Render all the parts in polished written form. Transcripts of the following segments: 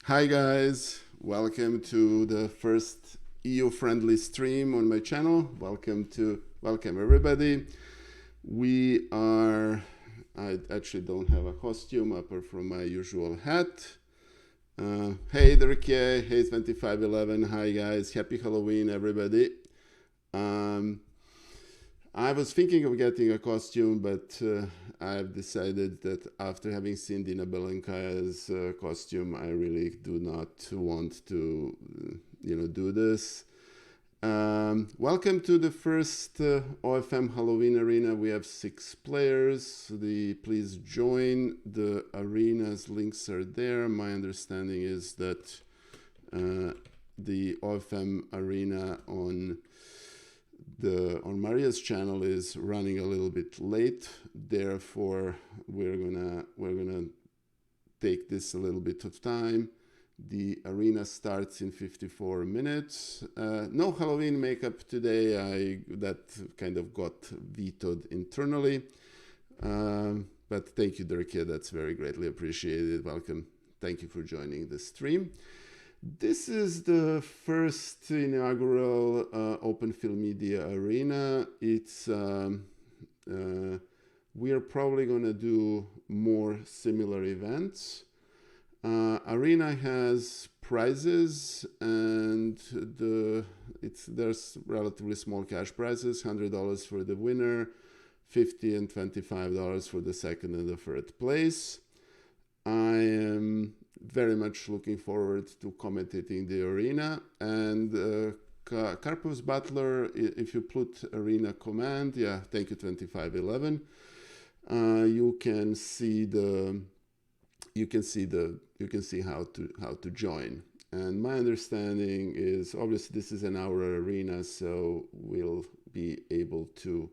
Hi guys, welcome to the first EU-friendly stream on my channel. Welcome everybody. I actually don't have a costume apart from my usual hat. Hey Derke, hey 2511, hi guys, happy Halloween everybody. I was thinking of getting a costume, but I've decided that after having seen Dina Belenkaya's costume, I really do not want to, do this. Welcome to the first OFM Halloween Arena. We have 6 players. Please join the arenas. Links are there. My understanding is that the OFM Arena on Maria's channel is running a little bit late, therefore we're gonna take this a little bit of time. The arena starts in 54 minutes. No Halloween makeup today. That kind of got vetoed internally, but thank you Dirk, that's very greatly appreciated. Welcome, thank you for joining the stream. This is the first inaugural Open Film Media Arena. We're probably going to do more similar events. Arena has prizes, and there's relatively small cash prizes: $100 for the winner, $50 and $25 for the second and the third place. I am very much looking forward to commentating the arena, and Karpov's Butler, if you put arena command, yeah, thank you 2511, you can see how to join. And my understanding is, obviously this is an hour arena, so we'll be able to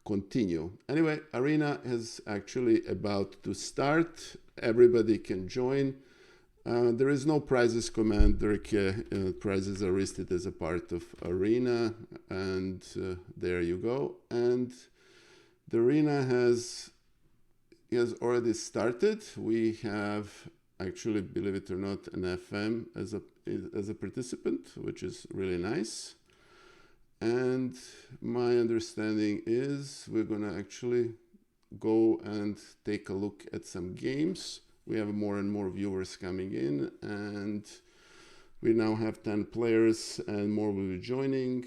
continue. Anyway, arena is actually about to start. Everybody can join. There is no prizes command. Prizes are listed as a part of arena, and there you go. And the arena has already started. We have actually, believe it or not, an FM as a participant, which is really nice. And my understanding is we're gonna actually go and take a look at some games. We have more and more viewers coming in, and we now have 10 players and more will be joining.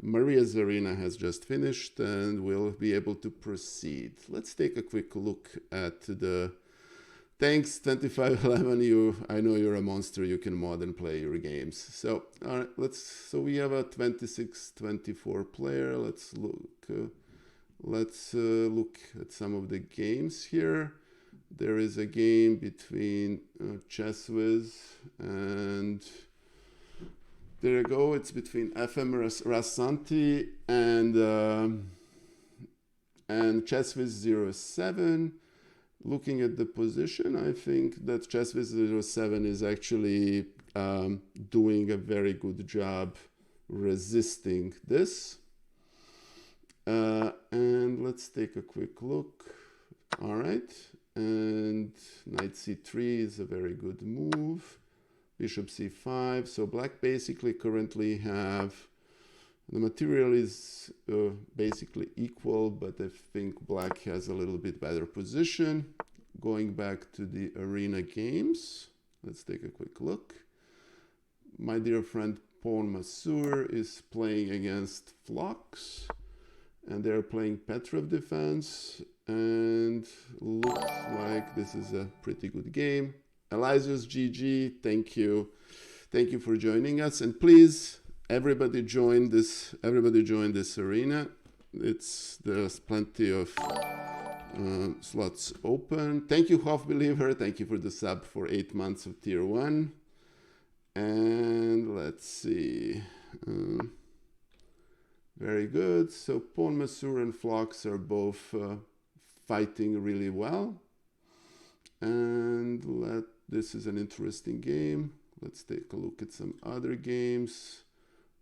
Maria's arena has just finished and we'll be able to proceed. Let's take a quick look at thanks 2511, I know you're a monster, you can mod and play your games. So all right, so we have a 26-24 player. Let's look at some of the games here. There is a game between ChessWiz and there you go. It's between FM Rasanti and ChessWiz 07. Looking at the position, I think that ChessWiz 07 is actually doing a very good job resisting this. And let's take a quick look. All right. And knight c3 is a very good move. Bishop c5. So black basically currently have, the material is basically equal, but I think black has a little bit better position. Going back to the arena games, let's take a quick look. My dear friend Paul Masur is playing against Phlox, and they're playing Petrov defense. And looks like this is a pretty good game. Elysius GG, thank you for joining us, and please everybody join this arena. There's plenty of slots open. Thank you Hoff Believer, thank you for the sub for 8 months of tier 1. And let's see, very good. So Pawn Masur and Phlox are both fighting really well, and this is an interesting game. Let's take a look at some other games.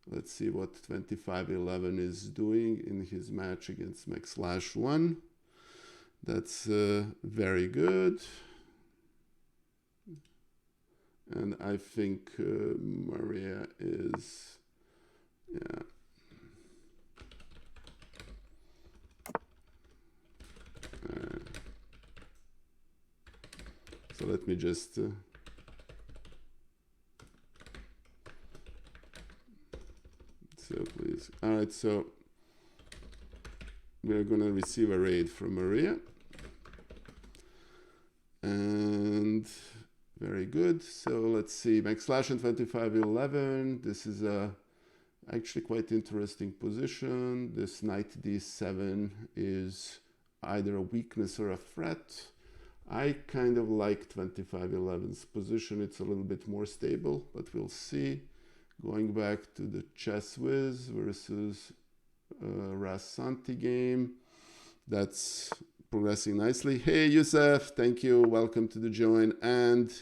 Let's see what 2511 is doing in his match against Max/1. That's very good. And I think Maria is, yeah. So let me just so please. All right, so we're gonna receive a raid from Maria, and very good. So let's see, Max Slash and 2511. This is a actually quite interesting position. This knight d7 is either a weakness or a threat. I kind of like 2511's position. It's a little bit more stable, but we'll see. Going back to the Chess Whiz versus Rassanti game. That's progressing nicely. Hey, Youssef, thank you. Welcome to the join. And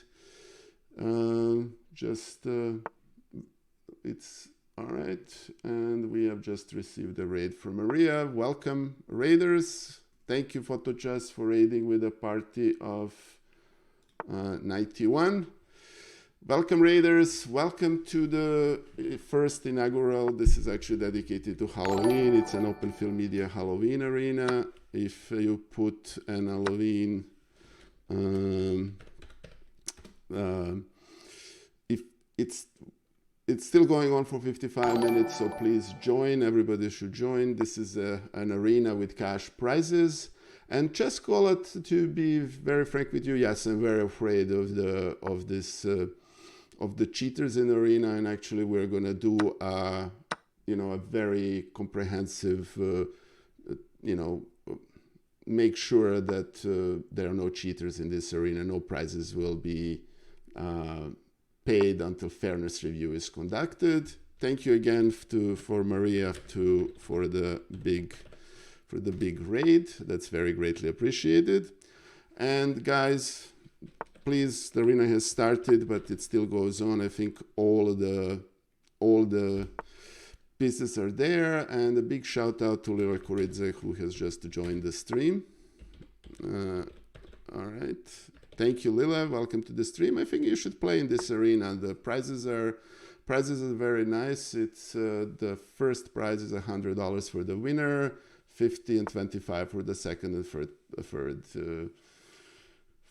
it's all right. And we have just received a raid from Maria. Welcome, raiders. Thank you, PhotoChess, for raiding with a party of 91. Welcome, raiders. Welcome to the first inaugural. This is actually dedicated to Halloween. It's an Open Field Media Halloween arena. If you put an Halloween, if it's still going on for 55 minutes, so please join. Everybody should join. This is an arena with cash prizes. And just call it, to be very frank with you, yes, I'm very afraid of the cheaters in the arena, and actually we're gonna do a very comprehensive, make sure that there are no cheaters in this arena. No prizes will be paid until fairness review is conducted. Thank you again for Maria for the big raid. That's very greatly appreciated. And guys, please, the arena has started, but it still goes on. I think all the pieces are there. And a big shout out to Leo Koridze, who has just joined the stream. All right. Thank you, Lila. Welcome to the stream. I think you should play in this arena. The prizes are very nice. It's the first prize is $100 for the winner, 50 and 25 for the second and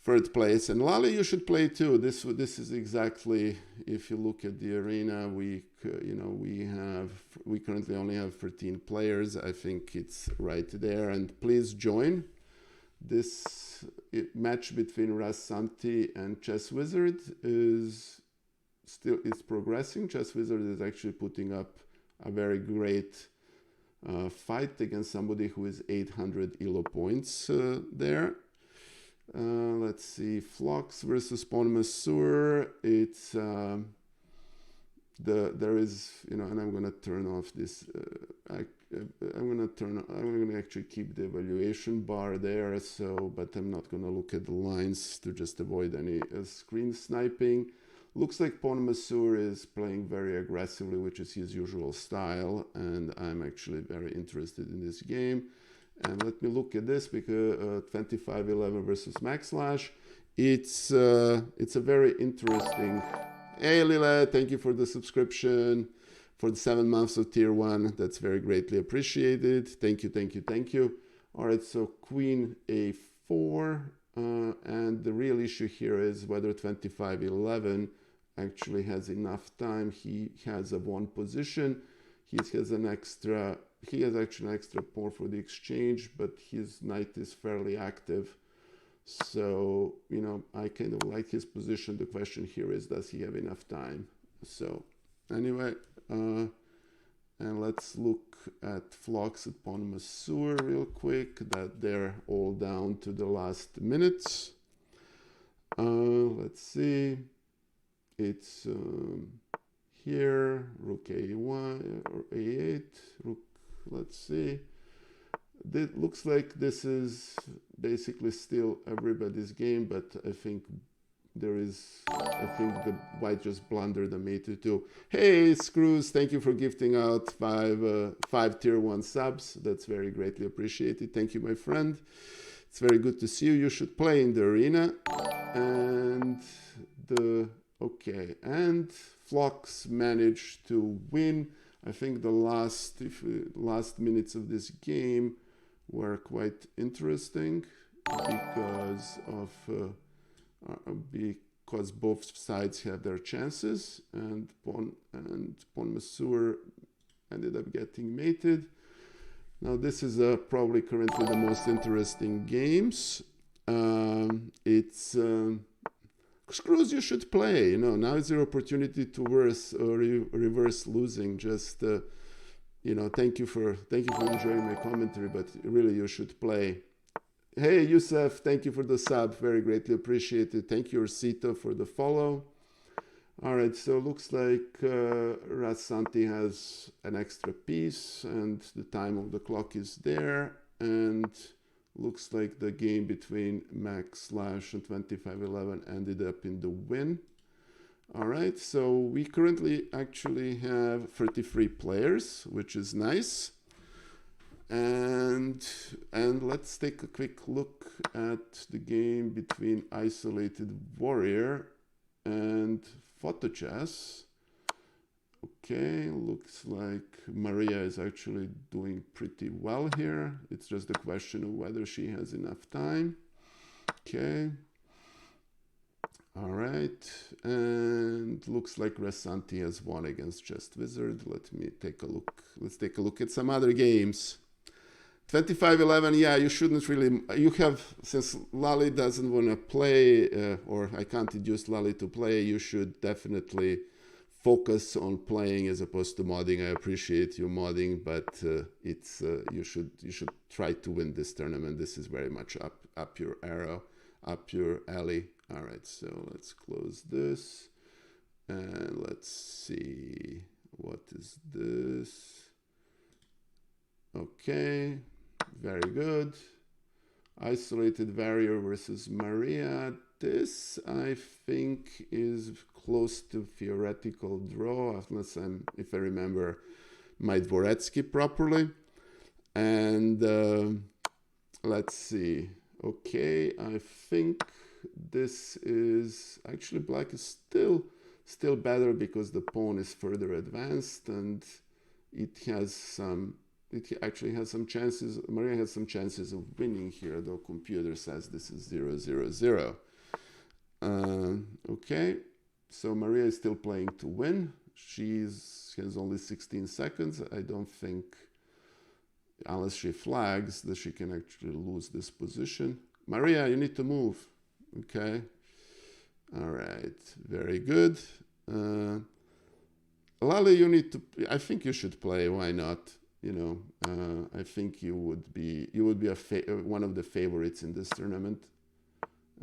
third place. And Lali, you should play too. This is exactly, if you look at the arena, we currently only have 13 players. I think it's right there. And please join. This match between Rassanti and Chess Wizard is progressing. Chess Wizard is actually putting up a very great fight against somebody who is 800 elo points there. Let's see, Phlox versus Ponmasur. It's there is, and I'm gonna turn off this. I'm gonna actually keep the evaluation bar there. But I'm not gonna look at the lines to just avoid any screen sniping. Looks like Ponmasur is playing very aggressively, which is his usual style, and I'm actually very interested in this game. And let me look at this, because 2511 versus Max Slash. It's a very interesting. Hey Lila, thank you for the subscription, for the 7 months of tier 1. That's very greatly appreciated. Thank you. All right, so Queen A4, and the real issue here is whether 2511 actually has enough time. He has a one position. He has actually an extra pawn for the exchange, but his knight is fairly active. So, I kind of like his position. The question here is, does he have enough time? So, anyway, and let's look at Phlox at Ponmasur real quick, that they're all down to the last minutes. Let's see. It's here, Rook A1 or A8, Rook, let's see. It looks like this is basically still everybody's game, but I think the white just blundered the mate to 2. Hey, Screws, thank you for gifting out five tier 1 subs. That's very greatly appreciated. Thank you, my friend. It's very good to see you. You should play in the arena. And the Okay, and Phlox managed to win. I think the last minutes of this game were quite interesting because both sides have their chances, and Pawn Masur ended up getting mated. Now this is probably currently the most interesting games. It's screws you should play. Now is your opportunity to reverse losing. Just thank you for enjoying my commentary, but really you should play. Hey Yusuf, thank you for the sub, very greatly appreciated. Thank you Orsito for the follow. All right, so looks like Rassanti has an extra piece and the time of the clock is there, and looks like the game between Max Slash and 2511 ended up in the win. All right, so we currently actually have 33 players, which is nice. And let's take a quick look at the game between Isolated Warrior and Photochess. Okay, looks like Maria is actually doing pretty well here. It's just a question of whether she has enough time. Okay. All right, and looks like Rassanti has won against Just Wizard. Let me take a look. Let's take a look at some other games. 2511, yeah, you shouldn't really, you have, since Lali doesn't want to play, or I can't induce Lali to play, you should definitely focus on playing as opposed to modding. I appreciate you modding, but it's you should try to win this tournament. This is very much up your alley. All right, so let's close this, and let's see, what is this? Okay. Very good. Isolated Warrior versus Maria. This, I think, is close to theoretical draw, unless if I remember my Dvoretsky properly. And let's see. Okay, I think this is actually black is still better because the pawn is further advanced and it actually has some chances. Maria has some chances of winning here, though computer says this is 0-0-0. Okay, so Maria is still playing to win. She has only 16 seconds. I don't think, unless she flags, that she can actually lose this position. Maria, you need to move. Okay. All right. Very good. Lali, you need to. I think you should play. Why not? I think you would be one of the favorites in this tournament.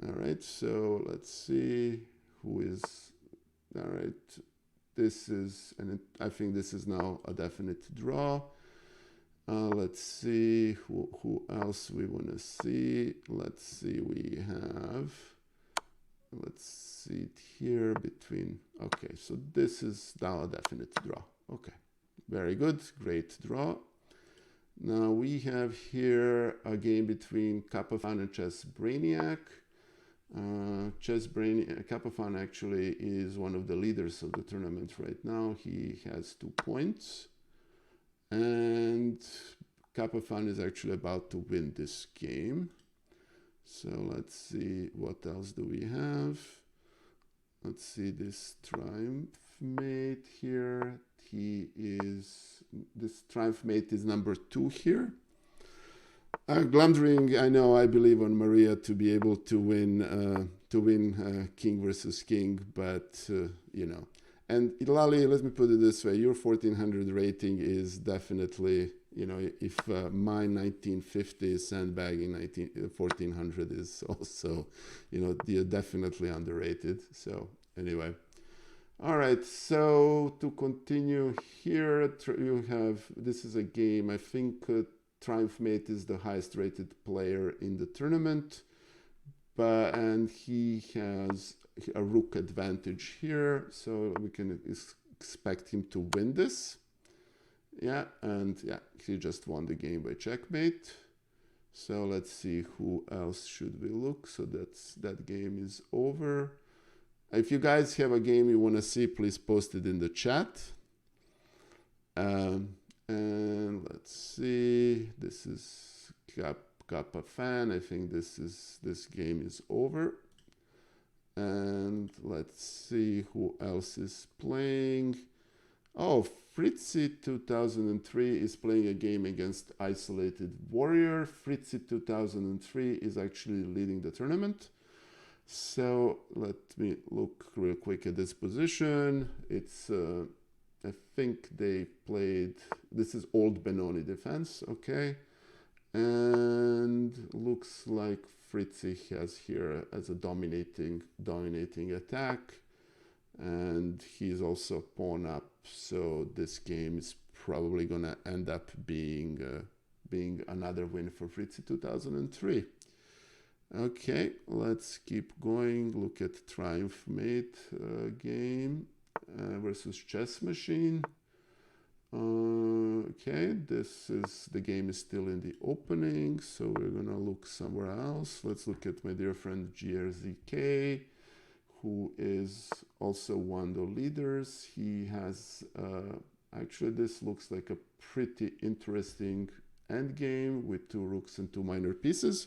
All right, so let's see who is. All right, I think this is now a definite draw. Let's see who else we want to see. Let's see, let's see it here between. Okay, so this is now a definite draw. Okay. Very good, great draw. Now we have here a game between Kapafan and Chess Brainiac. Kapafan actually is one of the leaders of the tournament right now. He has 2 points. And Kapafan is actually about to win this game. So let's see, what else do we have? Let's see this Triumph mate here. This Triumph mate is number 2 here. Glamdring, I believe on Maria to be able to win King versus King, but and Lali, let me put it this way: your 1400 rating is definitely, if my 1950 sandbagging 1400 is also, you're definitely underrated. So anyway. All right, so to continue here, this is a game, I think Triumph Mate is the highest rated player in the tournament, and he has a rook advantage here, so we can expect him to win this. Yeah, and yeah, he just won the game by checkmate. So let's see, who else should we look? So that game is over. If you guys have a game you want to see, please post it in the chat. And let's see, this is Kappa fan. I think this game is over. And let's see who else is playing. Oh, Fritzy 2003 is playing a game against Isolated Warrior. Fritzy 2003 is actually leading the tournament. So let me look real quick at this position. It's I think they played, this is Old Benoni defense, okay. And looks like Fritzy has here as a dominating attack. And he's also pawn up, so this game is probably gonna end up being another win for Fritzy 2003. Okay, let's keep going. Look at Triumph Mate game versus Chess Machine. Okay, the game is still in the opening, so we're gonna look somewhere else. Let's look at my dear friend GRZK, who is also one of the leaders. He has actually, this looks like a pretty interesting endgame with 2 rooks and 2 minor pieces.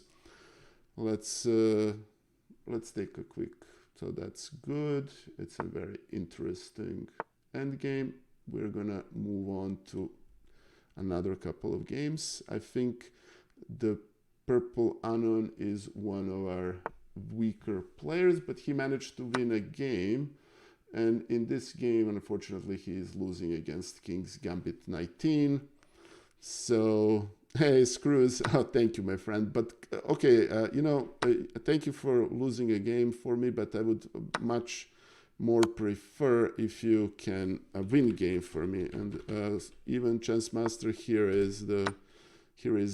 Let's take a quick, so that's good. It's a very interesting endgame. We're gonna move on to another couple of games. I think the Purple Anon is one of our weaker players, but he managed to win a game. And in this game, unfortunately, he is losing against King's Gambit 19. So, hey, Screws, oh, thank you, my friend. But, okay, thank you for losing a game for me, but I would much more prefer if you can win a game for me. And even Chance Master, here is the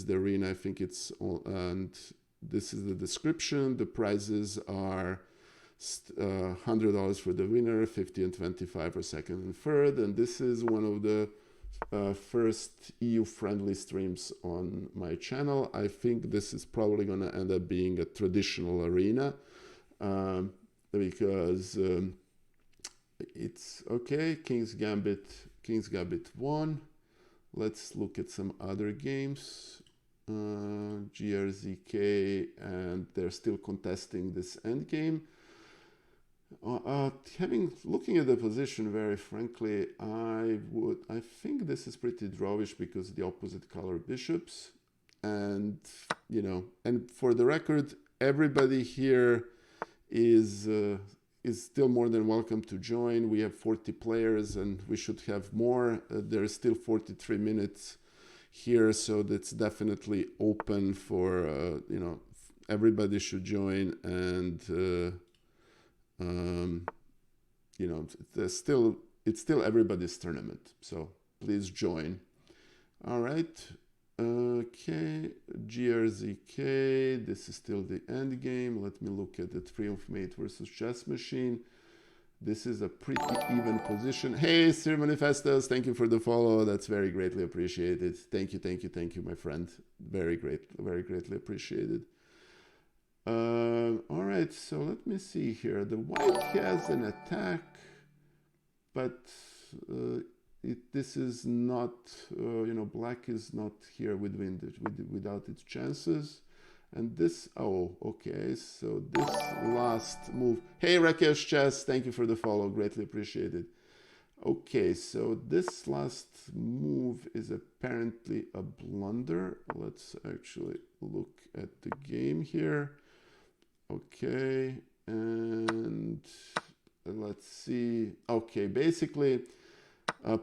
arena. I think it's all, and this is the description. The prizes are $100 for the winner, 50 and 25 for second and third. And this is one of the first EU-friendly streams on my channel. I think this is probably going to end up being a traditional arena because it's okay. King's Gambit 1. Let's look at some other games. GRZK, and they're still contesting this endgame. Looking at the position, very frankly, I think this is pretty drawish because the opposite color bishops, and and for the record, everybody here is still more than welcome to join. We have 40 players, and we should have more. There's still 43 minutes here, so that's definitely open for everybody should join, and it's still everybody's tournament, so please join. All right, okay, GRZK, this is still the end game. Let me look at the Triumph Mate versus Chess Machine. This is a pretty even position. Hey, Sir Manifestos, thank you for the follow. That's very greatly appreciated. Thank you, my friend. Very greatly appreciated. All right, so let me see here. The white has an attack, but this is not, black is not here without its chances. And this, oh, okay, so this last move. Hey, Rakesh Chess, thank you for the follow, greatly appreciated. Okay, so this last move is apparently a blunder. Let's actually look at the game here. Okay, and let's see. Okay, basically,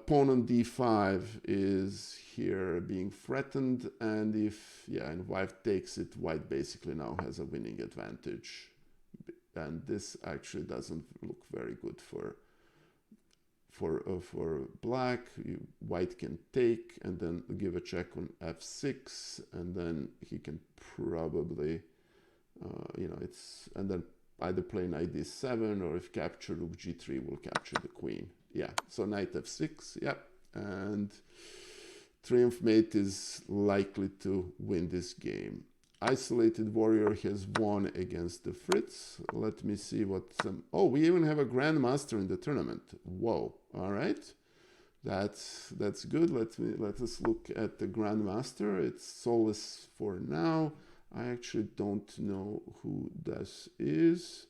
pawn on d5 is here being threatened, and and white takes it, white basically now has a winning advantage. And this actually doesn't look very good for black. White can take and then give a check on f6, and then he can probably and then either play knight d7, or if capture, rook g3 will capture the queen. Yeah, so knight f6, yeah, and Triumph Mate is likely to win this game. Isolated Warrior has won against the Fritz. Let me see what some... Oh, we even have a Grandmaster in the tournament. Whoa. All right. That's good. Let us look at the Grandmaster. It's Solace for now. I actually don't know who this is.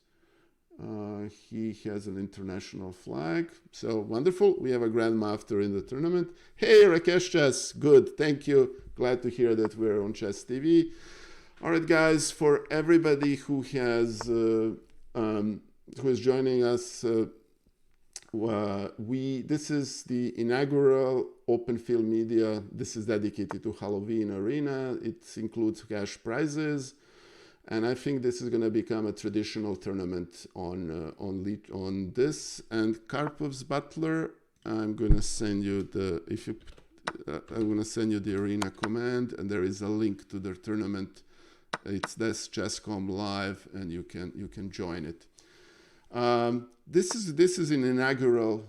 He has an international flag. So wonderful. We have a Grandmaster in the tournament. Hey, Rakesh Chess. Good. Thank you. Glad to hear that we're on Chess TV. All right, guys. For everybody who is joining us, this is the inaugural Open Field Media. This is dedicated to Halloween Arena. It includes cash prizes. And I think this is going to become a traditional tournament on this. And Karpov's Butler, I'm going to send you I'm going to send you the arena command, and there is a link to their tournament. It's this Chess.com Live, and you can join it. This is an inaugural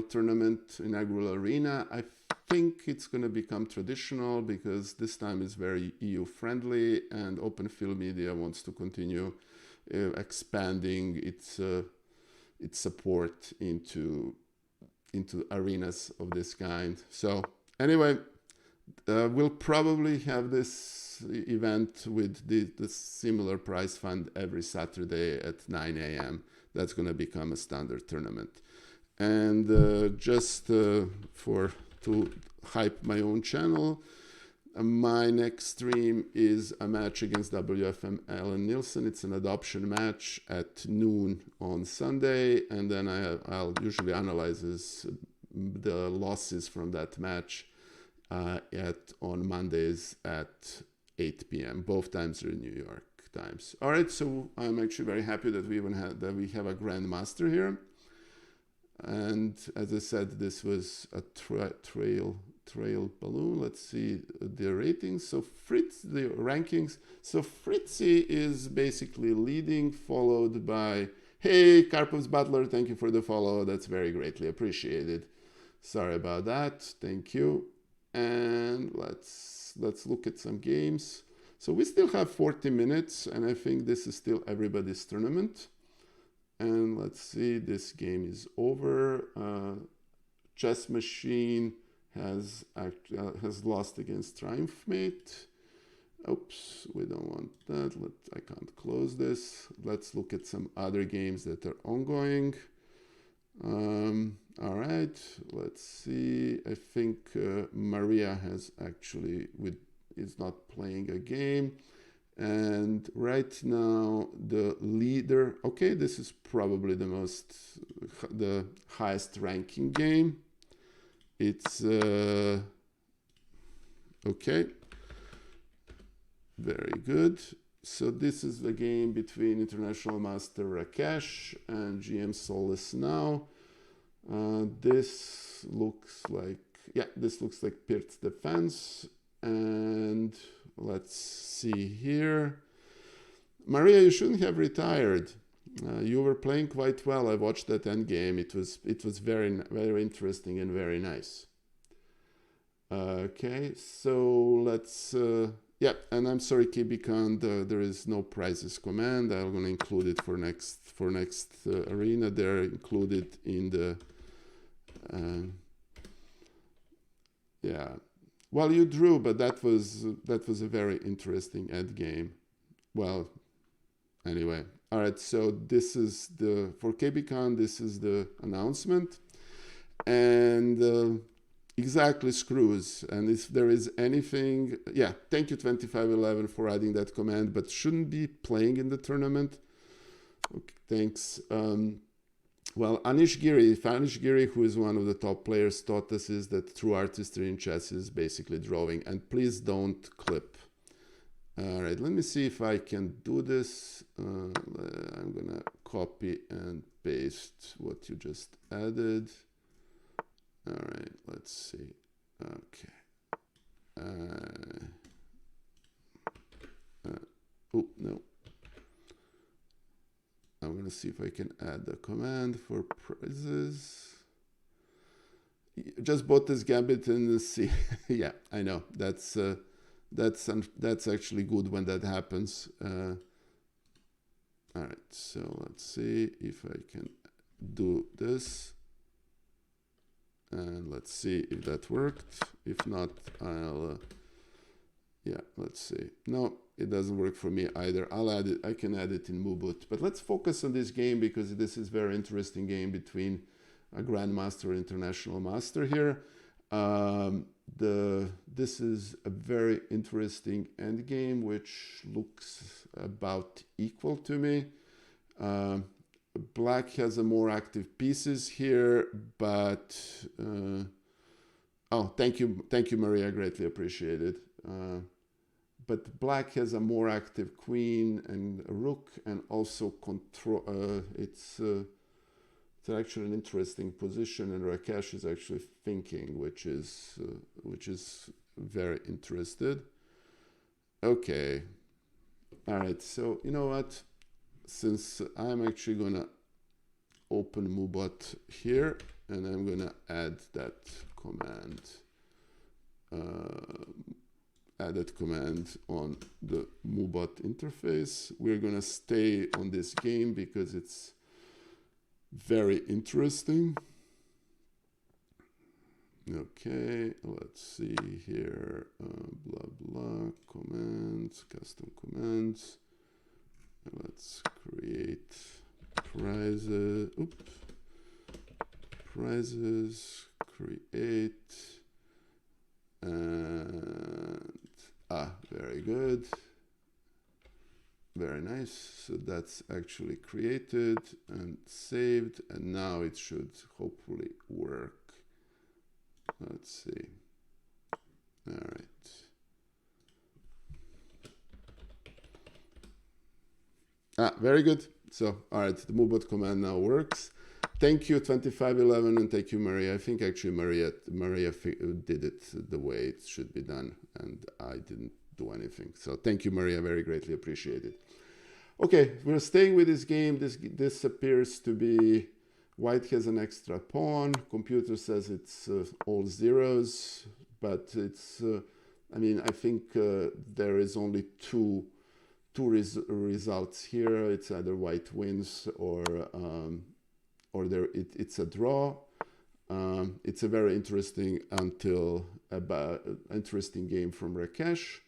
tournament, inaugural arena. I think it's going to become traditional because this time is very EU friendly, and Open Field Media wants to continue expanding its support into arenas of this kind. So anyway, we'll probably have this event with the similar prize fund every Saturday at 9 a.m. That's going to become a standard tournament. And just to hype my own channel, my next stream is a match against WFM Alan Nielsen. It's an adoption match at noon on Sunday, and then I'll usually analyze the losses from that match on Mondays at 8 p.m. Both times are in New York times. All right, so I'm actually very happy that we have a Grandmaster here. And as I said, this was a trail balloon. Let's see the ratings. So the rankings. So Fritzy is basically leading, followed by, hey, Karpov's Butler, thank you for the follow. That's very greatly appreciated. Sorry about that. Thank you. And let's look at some games. So we still have 40 minutes, and I think this is still everybody's tournament. And let's see, this game is over. Chess Machine has lost against Triumph Mate. Oops, we don't want that. I can't close this. Let's look at some other games that are ongoing. All right, let's see. I think Maria is not playing a game. And right now the leader, okay, this is probably the highest ranking game. It's okay, very good. So this is the game between International Master Rakesh and GM Solace now. This looks like Pirt's defense. And let's see here. Maria, you shouldn't have retired. You were playing quite well. I watched that end game. It was very, very interesting and very nice. Okay, so let's yeah, and I'm sorry, KBCon, there is no prizes command. I'm going to include it for next arena. They're included in the yeah. Well, you drew, but that was a very interesting end game. Well, anyway, all right. So this is for KBCon. This is the announcement, and exactly screws. And if there is anything, yeah, thank you 2511 for adding that command. But shouldn't be playing in the tournament. Okay, thanks. Well, Anish Giri, who is one of the top players, taught us is that true artistry in chess is basically drawing. And please don't clip. All right, let me see if I can do this. I'm going to copy and paste what you just added. All right, let's see. Okay. Oh, no. I'm going to see if I can add the command for prizes. Just bought this gambit in the sea. Yeah, I know. That's that's actually good when that happens. All right, so let's see if I can do this, and let's see if that worked. If not, I'll yeah, let's see. No, it doesn't work for me either. I'll add it. I can add it in Mubut. But let's focus on this game because this is a very interesting game between a Grandmaster and International Master here. This is a very interesting endgame, which looks about equal to me. Black has a more active pieces here, but oh, thank you, Maria. Greatly appreciated. But black has a more active queen and a rook, and also control. It's actually an interesting position, and Rakesh is actually thinking, which is very interested. Okay, all right. So you know what? Since I'm actually gonna open Mubot here, and I'm gonna add that command. Add that command on the Mubot interface. We're gonna stay on this game because it's very interesting. Okay, let's see here. Blah blah commands, custom commands. Let's create prizes. Oops. Prizes. Create. And very good. Very nice. So that's actually created and saved, and now it should hopefully work. Let's see. All right. Very good. So, all right, the Mubot command now works. Thank you, 2511, and thank you, Maria. I think actually Maria did it the way it should be done, and I didn't do anything. So thank you, Maria. Very greatly appreciated. Okay, we're staying with this game. This appears to be white has an extra pawn. Computer says it's all zeros, but it's. I mean, I think there is only two results here. It's either white wins or it's a draw. It's a very interesting interesting game from Rakesh.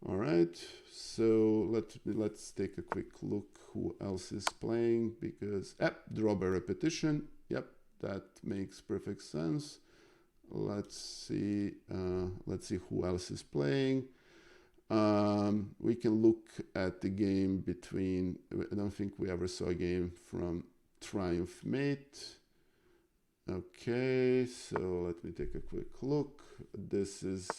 All right, so let's take a quick look who else is playing, because draw by repetition. Yep, that makes perfect sense. Let's see who else is playing. We can look at the game between. I don't think we ever saw a game from Triumph Mate. Okay, so let me take a quick look. This is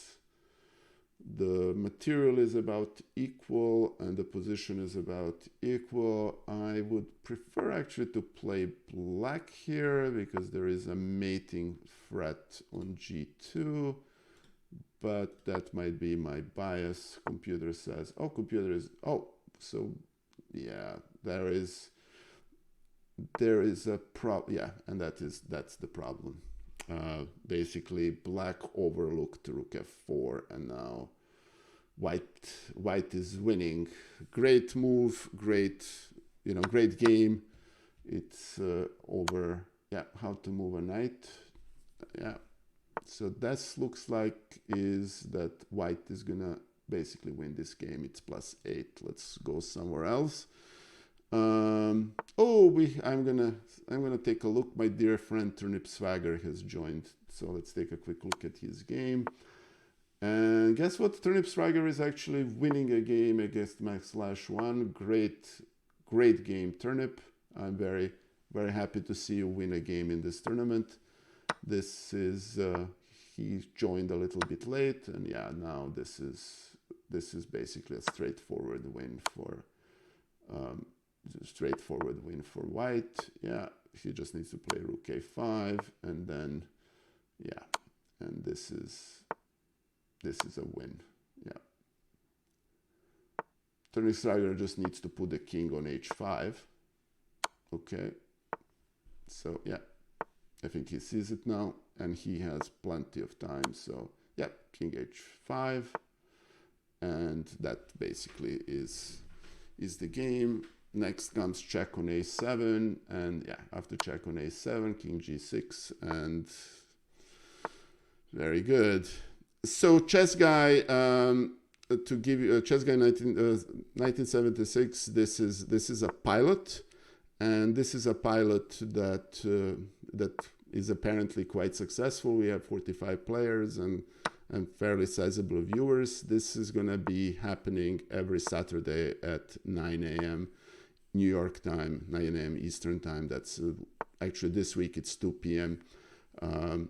the material is about equal and the position is about equal. I would prefer actually to play black here because there is a mating threat on G2, but that might be my bias. Computer says, so yeah, there is a problem. Yeah, and that's the problem. Basically, black overlooked rook f4, and now white is winning. Great move, great game. It's over. Yeah, how to move a knight. Yeah, so that looks like is that white is gonna basically win this game. It's +8. Let's go somewhere else. I'm gonna take a look. My dear friend Turnip Swagger has joined, so let's take a quick look at his game. And guess what? Turnip Swagger is actually winning a game against Max/1. Great game, Turnip. I'm very, very happy to see you win a game in this tournament. This is he joined a little bit late, and yeah, now this is basically a straightforward win for. Straightforward win for white. Yeah, he just needs to play rook a5, and then yeah, and this is a win. Yeah, Turnip Striker just needs to put the king on h5. Okay, so yeah, I think he sees it now, and he has plenty of time. So yeah, king h5, and that basically is the game. Next comes check on a7, and yeah, after check on a7, king g6, and very good. So chess guy, to give you chess guy 1976. This is a pilot, and this is a pilot that that is apparently quite successful. We have 45 players and fairly sizable viewers. This is going to be happening every Saturday at 9 a.m. New York time, 9 a.m. Eastern time. That's actually this week it's 2 p.m.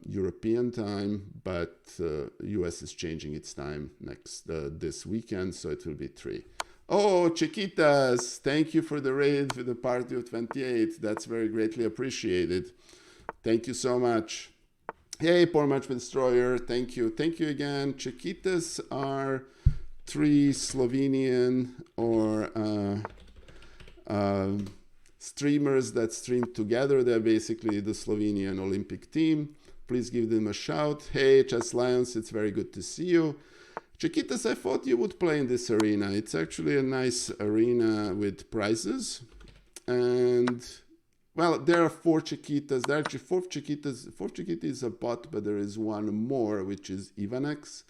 European time, but US is changing its time this weekend, so it will be 3. Oh, Chiquitas, thank you for the raid for the party of 28. That's very greatly appreciated. Thank you so much. Hey, Poor Matchman Destroyer, thank you. Thank you again. Chiquitas are 3 Slovenian or streamers that stream together. They're basically the Slovenian Olympic team. Please give them a shout. Hey, Chess Lions, it's very good to see you. Chiquitas, I thought you would play in this arena. It's actually a nice arena with prizes. And, well, there are 4 Chiquitas. There are actually 4 Chiquitas. 4 Chiquita is a bot, but there is one more, which is Ivanex.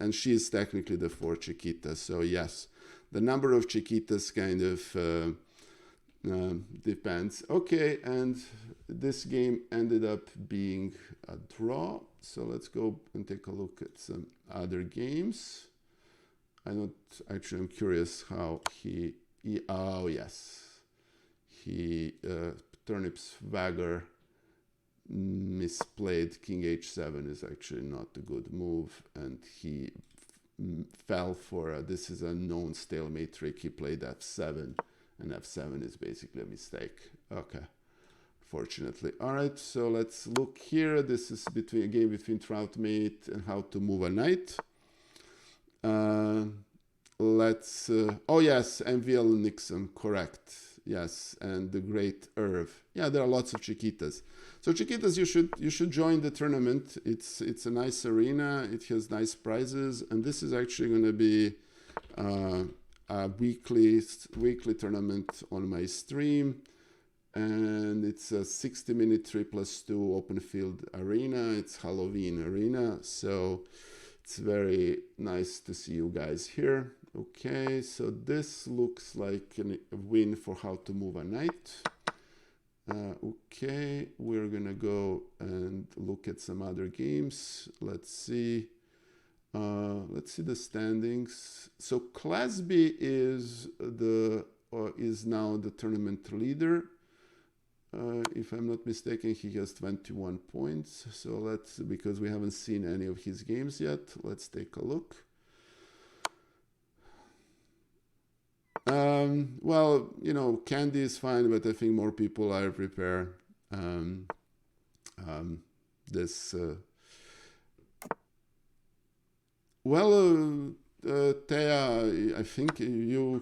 And she is technically the 4 Chiquitas. So, yes, the number of Chiquitas kind of depends. Okay, and this game ended up being a draw. So let's go and take a look at some other games. I'm curious how oh yes, Turnips Vagger misplayed king h7 is actually not a good move, and he fell for this is a known stalemate trick. He played f7, and f7 is basically a mistake. Okay, fortunately. All right, so let's look here. This is a game between Troutmate and how to move a knight. Oh yes, MVL Nixon, correct. Yes, and the great Irv. Yeah, there are lots of Chiquitas. So Chiquitas, you should join the tournament. It's a nice arena. It has nice prizes, and this is actually going to be a weekly tournament on my stream, and it's a 60-minute 3+2 open field arena. It's Halloween arena, so it's very nice to see you guys here. Okay, so this looks like a win for how to move a knight. Okay, we're gonna go and look at some other games. Let's see the standings. So Clasby is now the tournament leader. If I'm not mistaken, he has 21 points. So because we haven't seen any of his games yet, let's take a look. Well, Candy is fine, but I think more people are prepared. Thea, I think you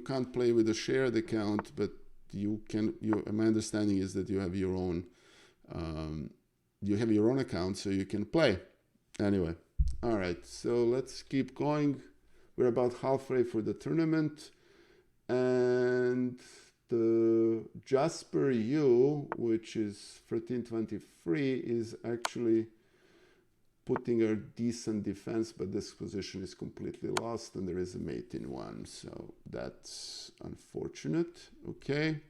can't play with a shared account, but you can. My understanding is that you have your own account, so you can play. Anyway, all right. So let's keep going. We're about halfway for the tournament, and the Jasper U, which is 1323, is actually putting a decent defense, but this position is completely lost, and there is a mate in 1, so that's unfortunate. Okay,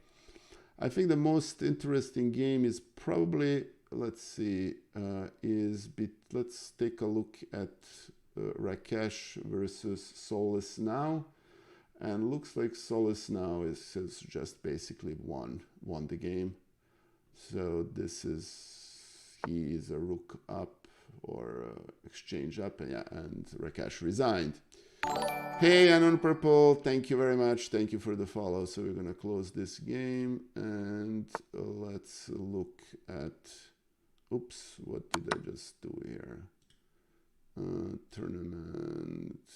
I think the most interesting game is probably, let's take a look at Rakesh versus Solace Now, and looks like Solace Now has just basically won the game. So he is a rook up or exchange up, and Rakesh resigned. Hey, Anon Purple, thank you very much. Thank you for the follow. So we're gonna close this game, and let's look at, oops, what did I just do here? Tournament,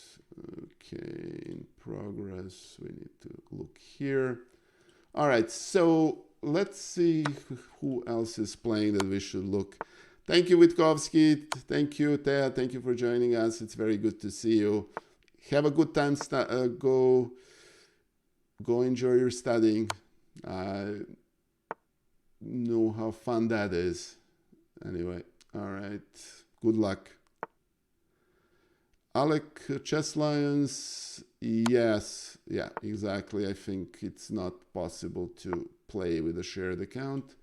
okay, in progress. We need to look here. All right, so let's see who else is playing that we should look. Thank you, Witkovsky. Thank you, Thea. Thank you for joining us. It's very good to see you. have a good time. Go enjoy your studying. I know how fun that is. Anyway, all right. Good luck. Alec, Chess Lions, yes, yeah, exactly. I think it's not possible to play with a shared account.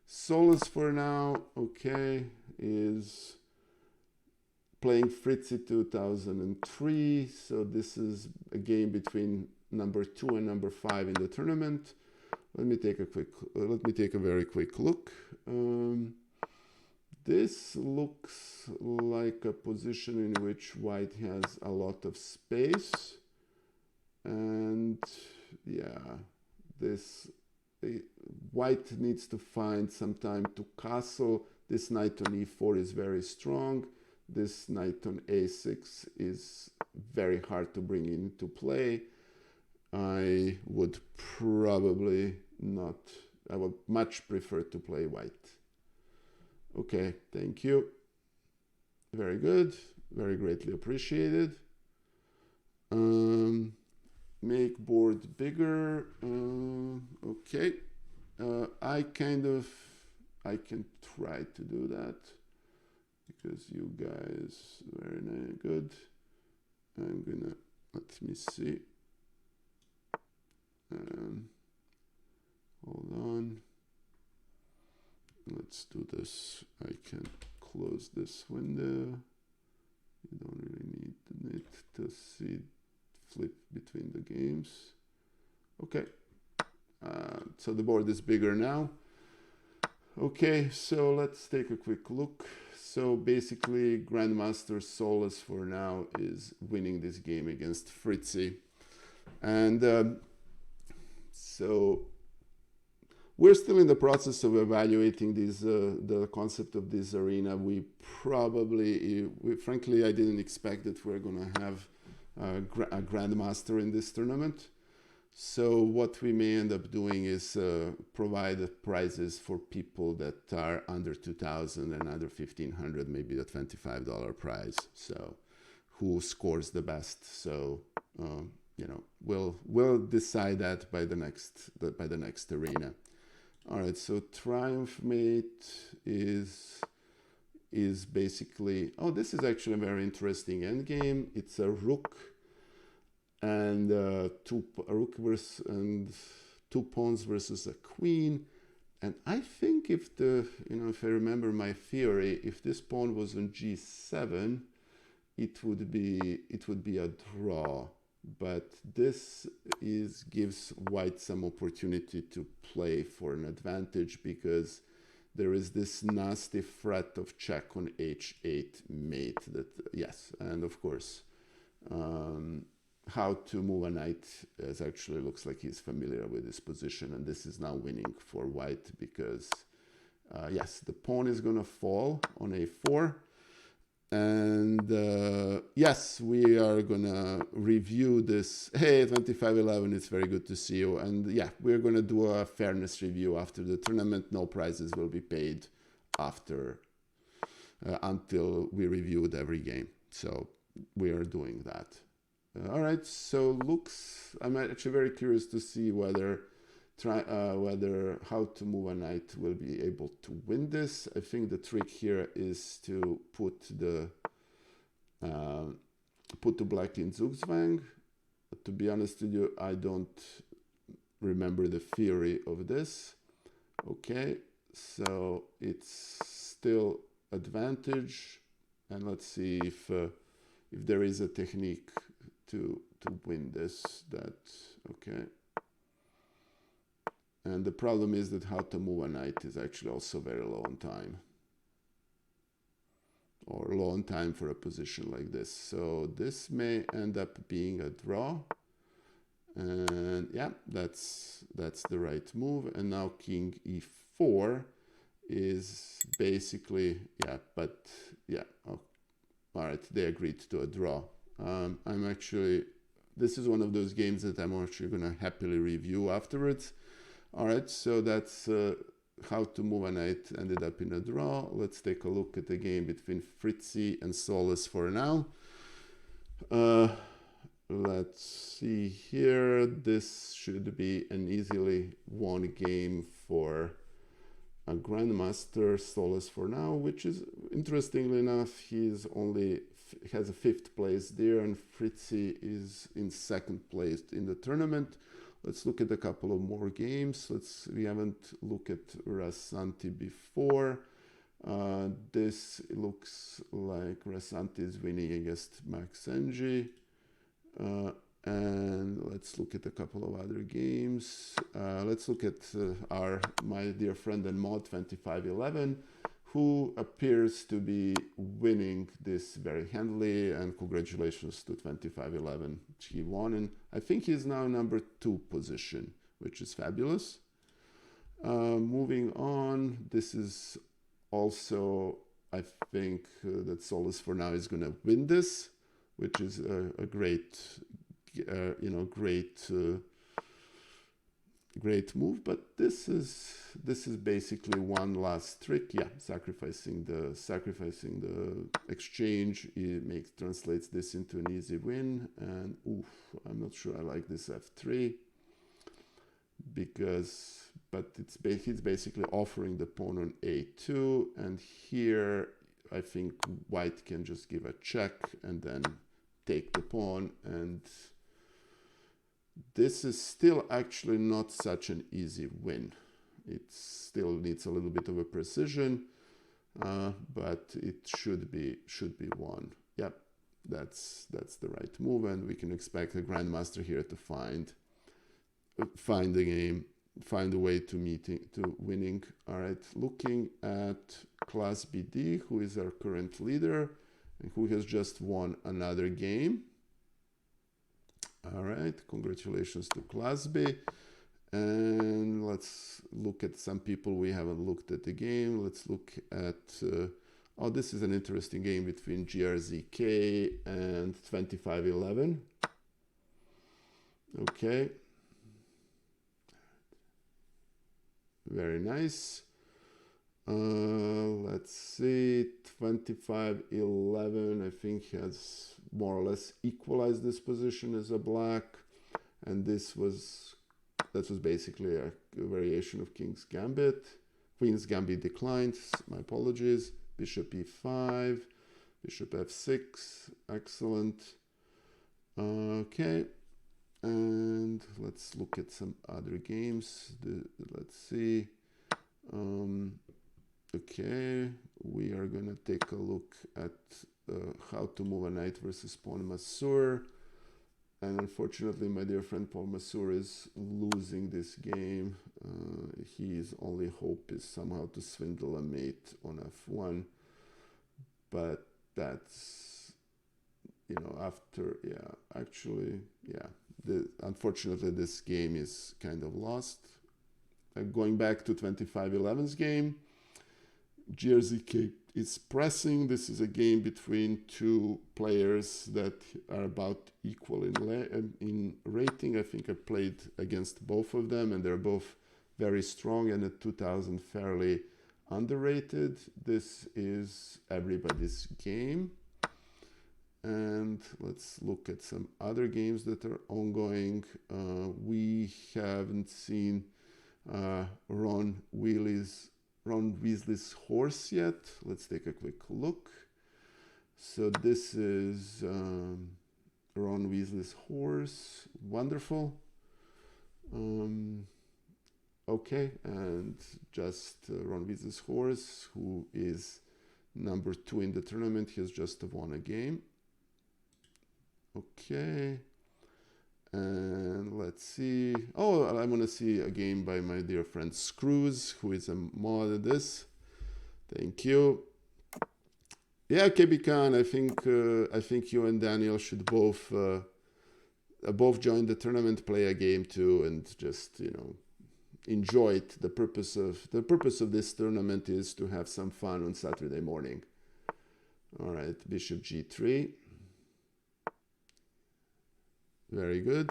Solus for now, okay, is playing Fritzy 2003. So this is a game between number 2 and number 5 in the tournament. Let me take a very quick look. This looks like a position in which white has a lot of space, and yeah, white needs to find some time to castle. This knight on e4 is very strong. This knight on a6 is very hard to bring into play. I would probably not, I would much prefer to play white. Okay, thank you. Very good, very greatly appreciated. Make board bigger. Okay, I can try to do that because you guys very good. I'm gonna, let me see. Hold on. Let's do this. I can close this window. You don't really need it to see flip between the games. Okay. So the board is bigger now. Okay, so let's take a quick look. So basically, Grandmaster Solus for now is winning this game against Fritzy. And so we're still in the process of evaluating the concept of this arena. Frankly, I didn't expect that we're going to have a grandmaster in this tournament. So what we may end up doing is provide prizes for people that are under 2,000 and under 1,500, maybe a $25 prize. So who scores the best? So you know, we'll decide that by the next arena. All right, so Triumph Mate is basically, oh, this is actually a very interesting endgame. It's a rook and a rook and 2 pawns versus a queen. And I think if I remember my theory, if this pawn was on g7, it would be a draw. But this gives white some opportunity to play for an advantage because there is this nasty threat of check on h8 mate. That, yes, and of course, how to move a knight actually looks like he's familiar with this position, and this is now winning for white because yes, the pawn is going to fall on a4. And yes, we are gonna review this. Hey, 2511, it's very good to see you. And yeah, we're gonna do a fairness review after the tournament. No prizes will be paid after until we reviewed every game. So we are doing that. All right. So I'm actually very curious to see whether how to move a knight will be able to win this. I think the trick here is to put the black in Zugzwang. To be honest with you, I don't remember the theory of this. Okay, so it's still advantage, and let's see if there is a technique to win this. Okay. And the problem is that how to move a knight is actually also very low on time. Or low on time for a position like this. So this may end up being a draw. And yeah, that's the right move. And now King e4 is basically, yeah, but yeah. Oh, all right, they agreed to a draw. This is one of those games that I'm actually going to happily review afterwards. All right, so that's how to move a knight ended up in a draw. Let's take a look at the game between Fritzy and Solus for now. let's see here. This should be an easily won game for a grandmaster, Solis for now, which is interestingly enough, he's only has a 5th place there, and Fritzi is in 2nd place in the tournament. Let's look at a couple of more games. We haven't looked at Rasanti before. This looks like Rasanti is winning against Max Engie. And let's look at a couple of other games. Let's look at my dear friend and mod 2511, who appears to be winning this very handily, and congratulations to 2511. He won, and I think he's now number 2 position, which is fabulous. Moving on, this is also, I think that Solis for now is going to win this, which is a great, great move. But this is basically one last trick. Yeah, sacrificing the exchange. It translates this into an easy win. And oof, I'm not sure I like this f3 but he's basically offering the pawn on a2, and here I think white can just give a check and then take the pawn, and this is still actually not such an easy win. It still needs a little bit of a precision, but it should be won. Yep, that's the right move, and we can expect the grandmaster here to find the game, find a way to winning. All right, looking at Class BD, who is our current leader and who has just won another game. All right, congratulations to Class B. And let's look at some people we haven't looked at the game. Let's look at, oh, this is an interesting game between GRZK and 2511. Okay. Very nice. Let's see, 2511, I think has more or less equalized this position as a black, and that was basically a variation of King's Gambit. Queen's Gambit declined, my apologies. Bishop e5, Bishop f6, excellent. Okay, and let's look at some other games. Let's see. Okay, we are gonna take a look at how to move a knight versus pawn Masur. And unfortunately, my dear friend Paul Masur is losing this game. His only hope is somehow to swindle a mate on f1. But that's, after, unfortunately, this game is kind of lost. Going back to 2511's game, GRZK is pressing. This is a game between two players that are about equal in rating. I think I played against both of them, and they're both very strong, and at 2000 fairly underrated. This is everybody's game. And let's look at some other games that are ongoing. We haven't seen Ron Weasley's horse yet. Let's take a quick look. So this is Ron Weasley's horse. Wonderful. Okay, and just Ron Weasley's horse, who is number 2 in the tournament, he has just won a game. Okay, and let's see. Oh, I want to see a game by my dear friend Screws, who is a mod at this. Thank you. Yeah, KB Khan, I think you and Daniel should both join the tournament, play a game too, and just enjoy it. The purpose of this tournament is to have some fun on Saturday morning. All right, Bishop G3. Very good.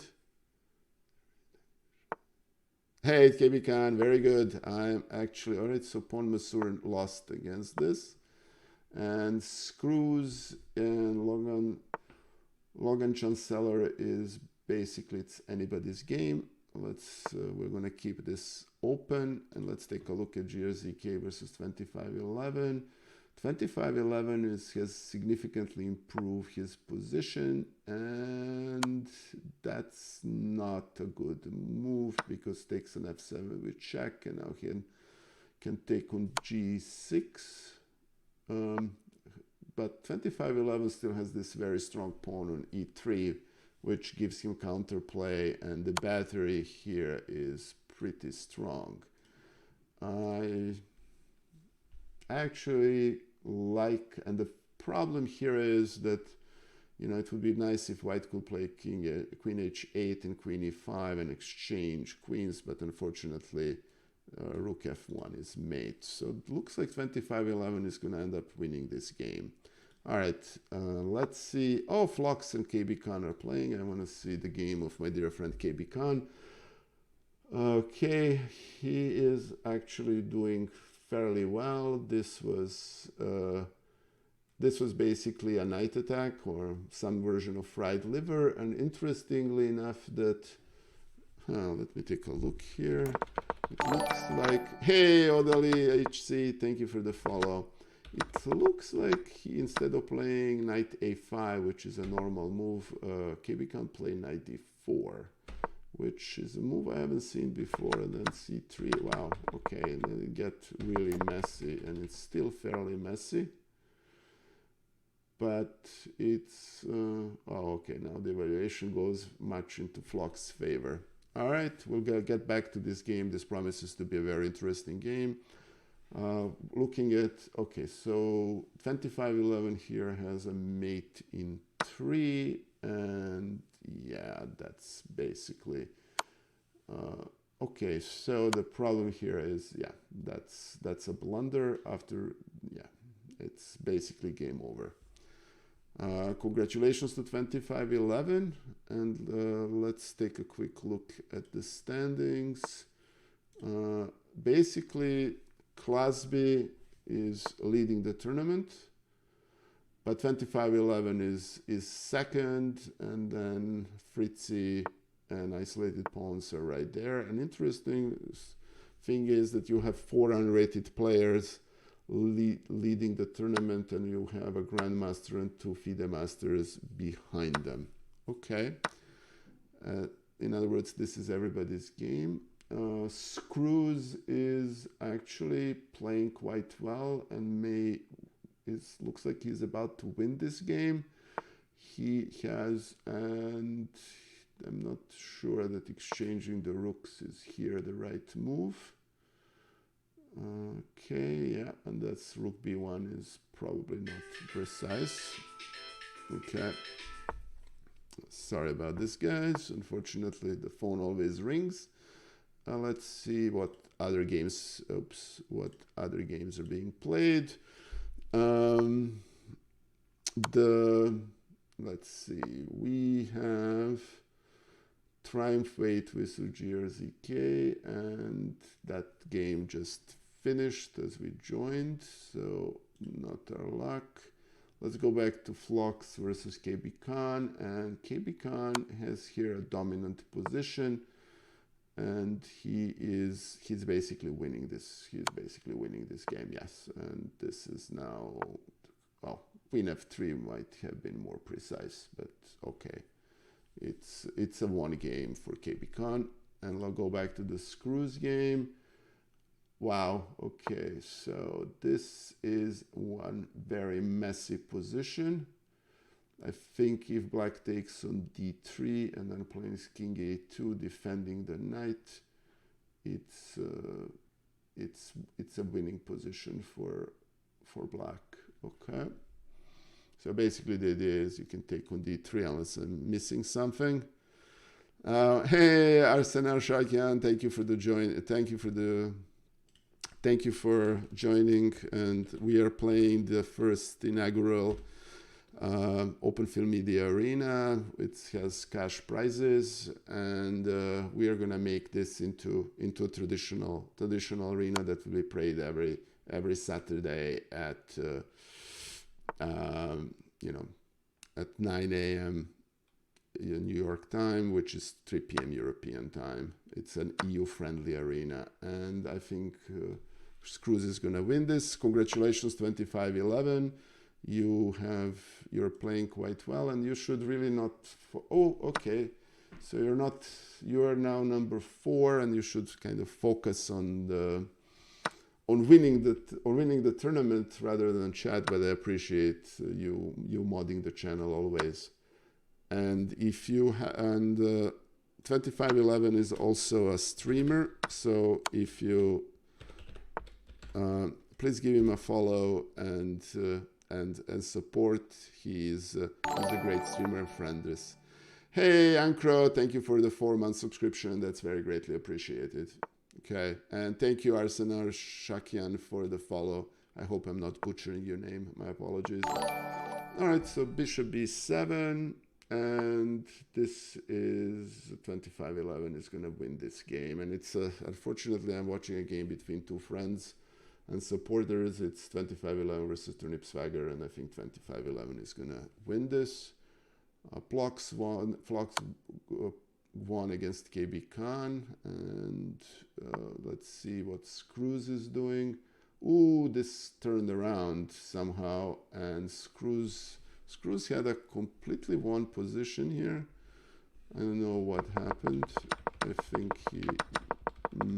Hey, KB Khan, very good. I'm actually, all right, so Pawn Masur lost against this. And Screws and Logan Chancellor is basically, it's anybody's game. We're going to keep this open, and let's take a look at GRZK versus 2511. 2511 has significantly improved his position, and that's not a good move because takes an f7 with check, and now he can take on g6. But 2511 still has this very strong pawn on e3, which gives him counterplay, and the battery here is pretty strong. I actually like, and the problem here is that, you know, it would be nice if white could play queen h8 and queen e5 and exchange queens, but unfortunately rook f1 is mate. So it looks like 2511 is going to end up winning this game. All right, let's see. Oh, Flox and KB Khan are playing. I want to see the game of my dear friend KB Khan. Okay, he is actually doing fairly well. This was basically a knight attack or some version of fried liver. And interestingly enough, that let me take a look here. It looks like, hey, Odali HC, thank you for the follow. It looks like he, instead of playing knight a5, which is a normal move, KB can play knight d4, which is a move I haven't seen before, and then c3. Wow, okay, and then it gets really messy, and it's still fairly messy. But it's, oh, okay, now the evaluation goes much into Flox's favor. All right, we'll get back to this game. This promises to be a very interesting game. Looking at, okay, so 2511 here has a mate in 3, and yeah, that's basically, okay, so the problem here is, yeah, that's a blunder after, yeah, it's basically game over. Congratulations to 2511, and let's take a quick look at the standings. Basically, Clasby is leading the tournament, but 2511 is second, and then Fritzy and Isolated Pawns are right there. An interesting thing is that you have 4 unrated players leading the tournament, and you have a Grandmaster and 2 FIDE Masters behind them. Okay. In other words, this is everybody's game. Screws is actually playing quite well, and looks like he's about to win this game. He has, and I'm not sure that exchanging the rooks is here the right move. Okay, yeah, and that's rook b1 is probably not precise. Okay. Sorry about this, guys. Unfortunately, the phone always rings. Let's see what other games, what other games are being played. Let's see, we have Triumph 8 with GRZK, and that game just finished as we joined, so not our luck. Let's go back to Flox versus KB Khan, and KB Khan has here a dominant position, and he's basically winning this. He's basically winning this game, yes. And this is now, well, queen f3 might have been more precise, but okay. It's a one game for KB Khan, and I'll go back to the Screws game. Wow, okay, so this is one very messy position. I think if black takes on d3 and then plays king a2 defending the knight, it's a winning position for black. Okay, so basically the idea is you can take on d3 unless I'm missing something. Hey, Arsenal Shakian, thank you for the join. Thank you for joining, and we are playing the first inaugural Open Film Media Arena. It has cash prizes, and we are gonna make this into a traditional arena that will be played every Saturday at at 9 a.m. New York time, which is 3 p.m. European time. It's an EU-friendly arena, and I think Screws is going to win this. Congratulations, 25-11. You're playing quite well, and you should really not. Oh, okay. So you are now number 4, and you should kind of focus on winning the tournament rather than chat. But I appreciate you modding the channel always. And if you 2511 is also a streamer, so if you please give him a follow and support. He's a great streamer and friend. Hey Ankro, thank you for the 4-month subscription. That's very greatly appreciated. Okay, and thank you Arsenar Shakian for the follow. I hope I'm not butchering your name. My apologies. All right, so Bishop B7. And this is 25-11 is going to win this game. And it's unfortunately, I'm watching a game between 2 friends and supporters. It's 25-11 versus Turnipsvagger, and I think 25-11 is going to win this. Plox won against KB Khan. And let's see what Screws is doing. Ooh, this turned around somehow, and Screws had a completely won position here. I don't know what happened. I think he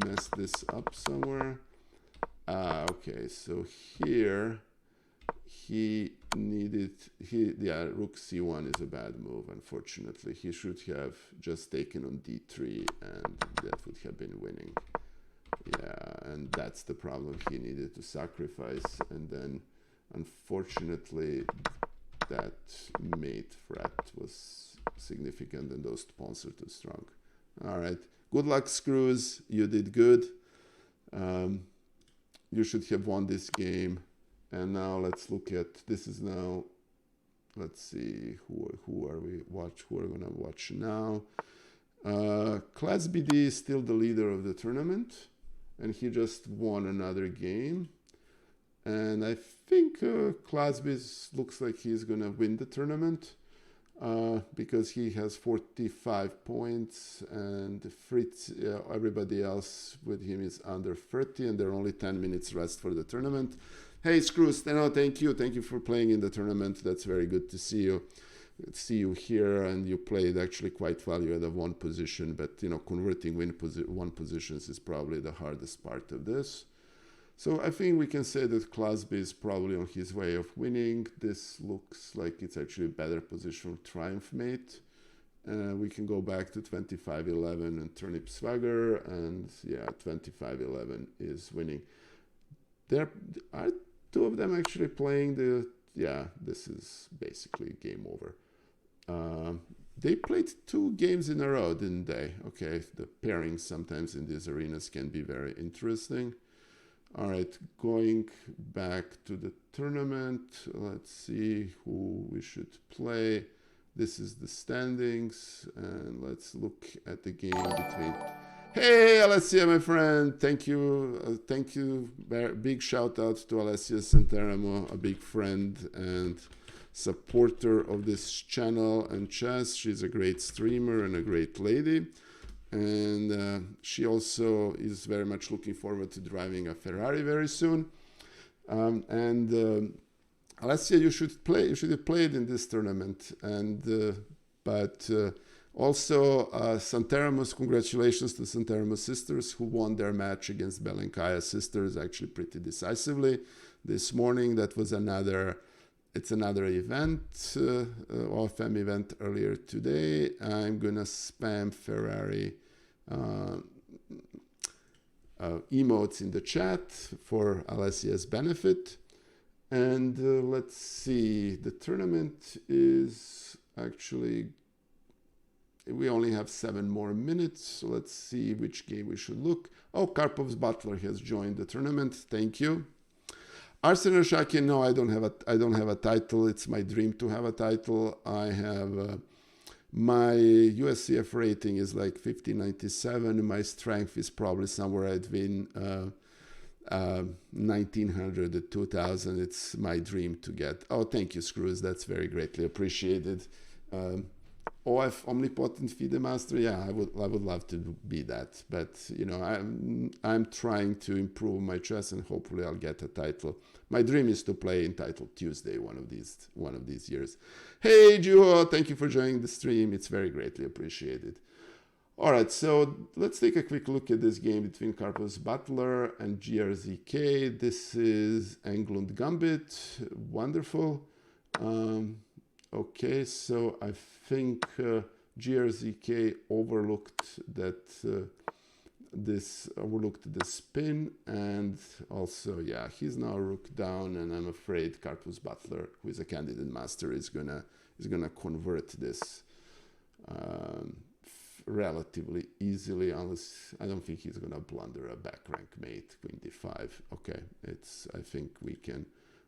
messed this up somewhere. Okay, so here rook c1 is a bad move, unfortunately. He should have just taken on d3, and that would have been winning. Yeah, and that's the problem. He needed to sacrifice, and then unfortunately that mate threat was significant and those pawns are too strong. All right, good luck Screws, you did good. You should have won this game. And now let's look at, this is now, let's see, who are we gonna watch now. Class BD is still the leader of the tournament, and he just won another game. And I think Klasby looks like he's going to win the tournament because he has 45 points, and Fritz, everybody else with him is under 30, and there are only 10 minutes rest for the tournament. Hey, Screws, no, thank you. Thank you for playing in the tournament. That's very good to see you here, and you played actually quite well. You had a 1 position, but converting 1 positions is probably the hardest part of this. So I think we can say that Klasby is probably on his way of winning. This looks like it's actually a better position for Triumph Mate. We can go back to 25-11 and Turnipsvagger, and yeah, 25-11 is winning. There are 2 of them actually playing this is basically game over. They played 2 games in a row, didn't they? Okay, the pairings sometimes in these arenas can be very interesting. All right, going back to the tournament, let's see who we should play. This is the standings, and let's look at the game between. Hey, Alessia, my friend, thank you. Big shout out to Alessia Santeramo, a big friend and supporter of this channel and chess. She's a great streamer and a great lady. And she also is very much looking forward to driving a Ferrari very soon. Alessia, you should have played in this tournament. But also, Santeramos, congratulations to Santeramos sisters who won their match against Belenkaya sisters actually pretty decisively this morning. That was another event, OFM event earlier today. I'm gonna spam Ferrari emotes in the chat for Alessia's benefit. And let's see, the tournament is actually, we only have 7 more minutes, so let's see which game we should look. Oh, Karpov's Butler has joined the tournament. Thank you. Arsenal Shakin, no, I don't have a title. It's my dream to have a title. I have my USCF rating is like 1597. My strength is probably somewhere between 1900 to 2000. It's my dream to get. Oh, thank you, Screws. That's very greatly appreciated. OF Omnipotent FIDE Master. Yeah, I would love to be that, but you know, I'm trying to improve my chess, and hopefully I'll get a title. My dream is to play Untitled Tuesday one of these years. Hey Juho, thank you for joining the stream. It's very greatly appreciated. All right, so let's take a quick look at this game between Karpus Butler and GRZK. This is Englund Gambit. Wonderful. Okay, so I think GRZK overlooked the spin, and also, yeah, he's now rook down, and I'm afraid Karpus Butler, who is a candidate master, is gonna convert this relatively easily, unless I don't think he's gonna blunder a back rank mate, Queen D5. Okay, I think we can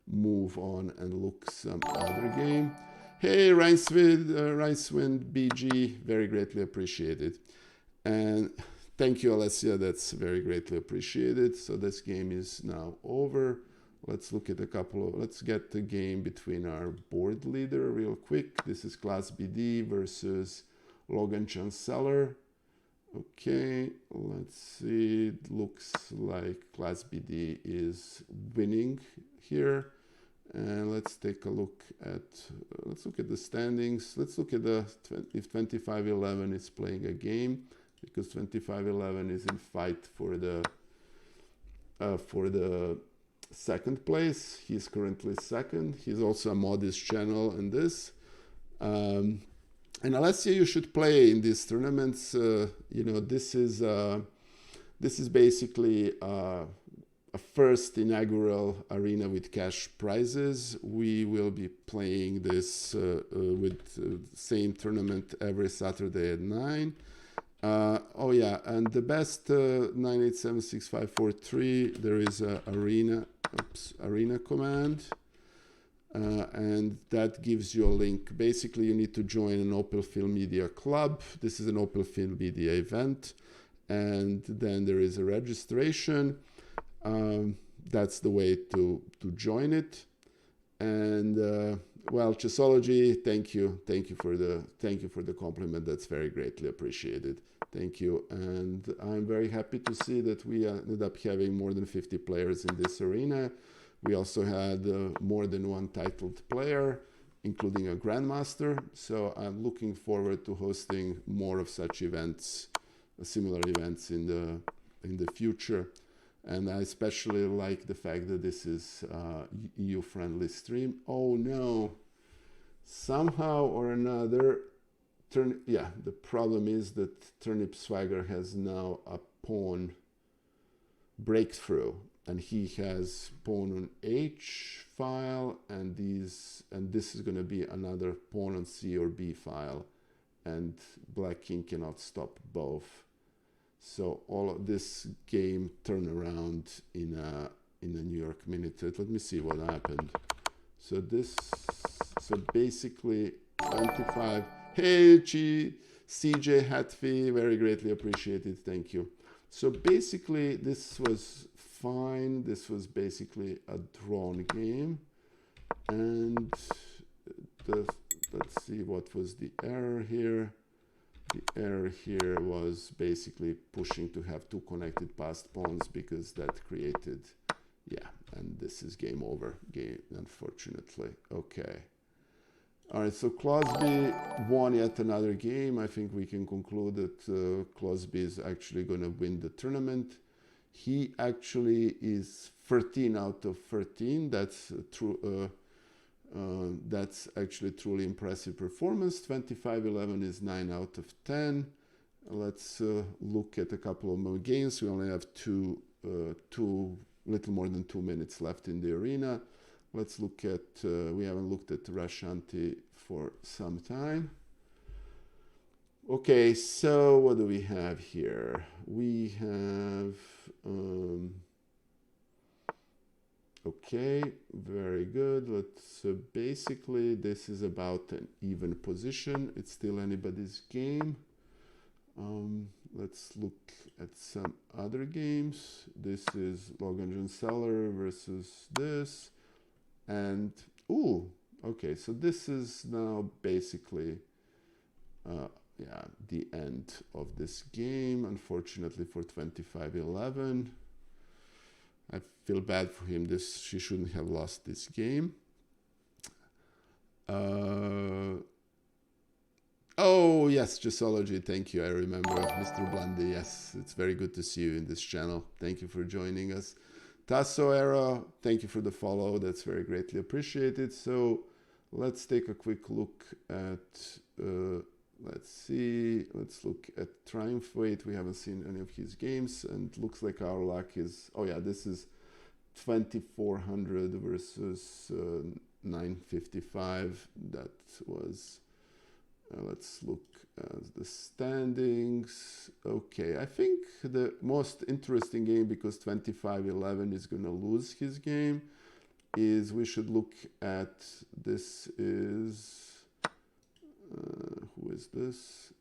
move on and look some other game. Hey, Rhineswind BG, very greatly appreciated. And thank you, Alessia, that's very greatly appreciated. So this game is now over. Let's look at let's get the game between our board leader real quick. This is Class BD versus Logan Chancellor. Okay, let's see. It looks like Class BD is winning here. And let's take a look at the standings. Let's look at if 2511 is playing a game, because 2511 is in fight for the second place. He's currently second. He's also a modest channel in this. And Alessia, you should play in these tournaments. You know, this is basically a first inaugural arena with cash prizes. We will be playing this with the same tournament every Saturday at 9. Oh yeah, and the best 9876543, there is a arena command. And that gives you a link. Basically, you need to join an Opelfield Media Club. This is an Opelfield Media event. And then there is a registration. That's the way to join it. And well, Chessology, thank you for the compliment. That's very greatly appreciated. Thank you. And I'm very happy to see that we ended up having more than 50 players in this arena. We also had more than one titled player, including a grandmaster. So I'm looking forward to hosting more of such events, similar events in the future. And I especially like the fact that this is EU-friendly stream. Oh no! Somehow or another, the problem is that Turnip Swagger has now a pawn breakthrough. And he has pawn on H file, and this is going to be another pawn on C or B file, and Black King cannot stop both. So all of this game turned around in a New York minute. Let me see what happened. So basically 25. Hey, CJ Hatfi, very greatly appreciated. Thank you. So basically this was fine. This was basically a drawn game, and let's see what was the error here. The error here was basically pushing to have two connected passed pawns, because that created, yeah, and this is game over, unfortunately. Okay. All right, so Crosby won yet another game. I think we can conclude that Crosby is actually going to win the tournament. He actually is 13 out of 13. That's true. That's actually truly impressive performance. 2511 is 9 out of 10. Let's look at a couple of more games. We only have little more than 2 minutes left in the arena. Let's look at, we haven't looked at Rashanti for some time. Okay, so what do we have here? We have, okay, very good. So basically this is about an even position. It's still anybody's game. Let's look at some other games. This is Logan Janseller versus this. And, ooh, okay, so this is now basically yeah, the end of this game, unfortunately for 25-11. I feel bad for him. She shouldn't have lost this game. Oh, yes, Jussology, thank you. I remember Mr. Blundy. Yes, it's very good to see you in this channel. Thank you for joining us. Tasso Era, thank you for the follow. That's very greatly appreciated. So let's take a quick look at, let's see, let's look at Triumph Weight. We haven't seen any of his games, and looks like our luck is, oh yeah, this is 2400 versus 955. That was, let's look at the standings. Okay, I think the most interesting game, because 25-11 is going to lose his game, is we should look at, this is, who is this?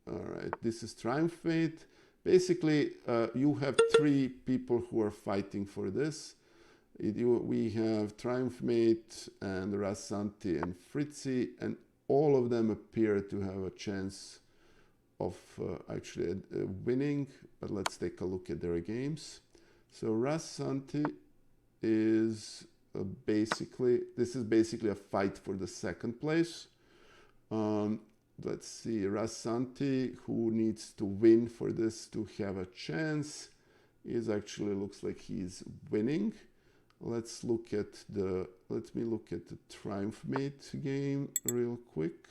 All right, this is Triumph Fate. Basically, you have three people who are fighting for this. We have Triumph Mate and Rassanti and Fritzi, and all of them appear to have a chance of actually winning, but let's take a look at their games. So Rassanti is this is basically a fight for the second place. Let's see, Rassanti, who needs to win for this to have a chance, is actually, looks like he's winning. Let me look at the Triumph Mate game real quick.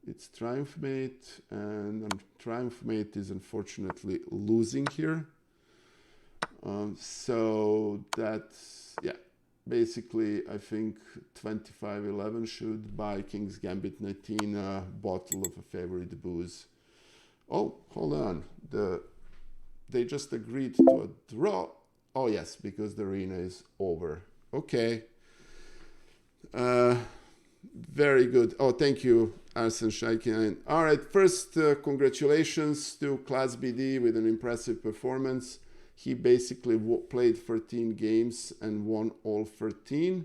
It's Triumph Mate, and Triumph Mate is unfortunately losing here. So that's, yeah, basically I think 25-11 should buy King's Gambit 19 a bottle of a favorite booze. Oh, hold on, they just agreed to a draw. Oh yes, because the arena is over. Okay. Very good. Oh, thank you, Arsen Shaikian. All right, first, congratulations to Class BD with an impressive performance. He basically played 13 games and won all 13.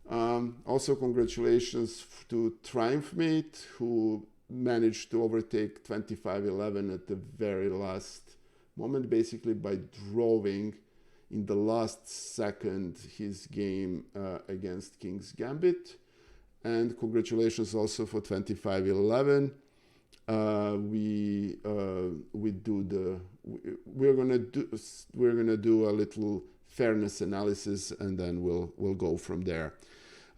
Also, congratulations to Triumph Mate, who managed to overtake 25-11 at the very last moment, basically by drawing in the last second his game against King's Gambit. And congratulations also for 25-11. We're gonna do a little fairness analysis, and then we'll go from there.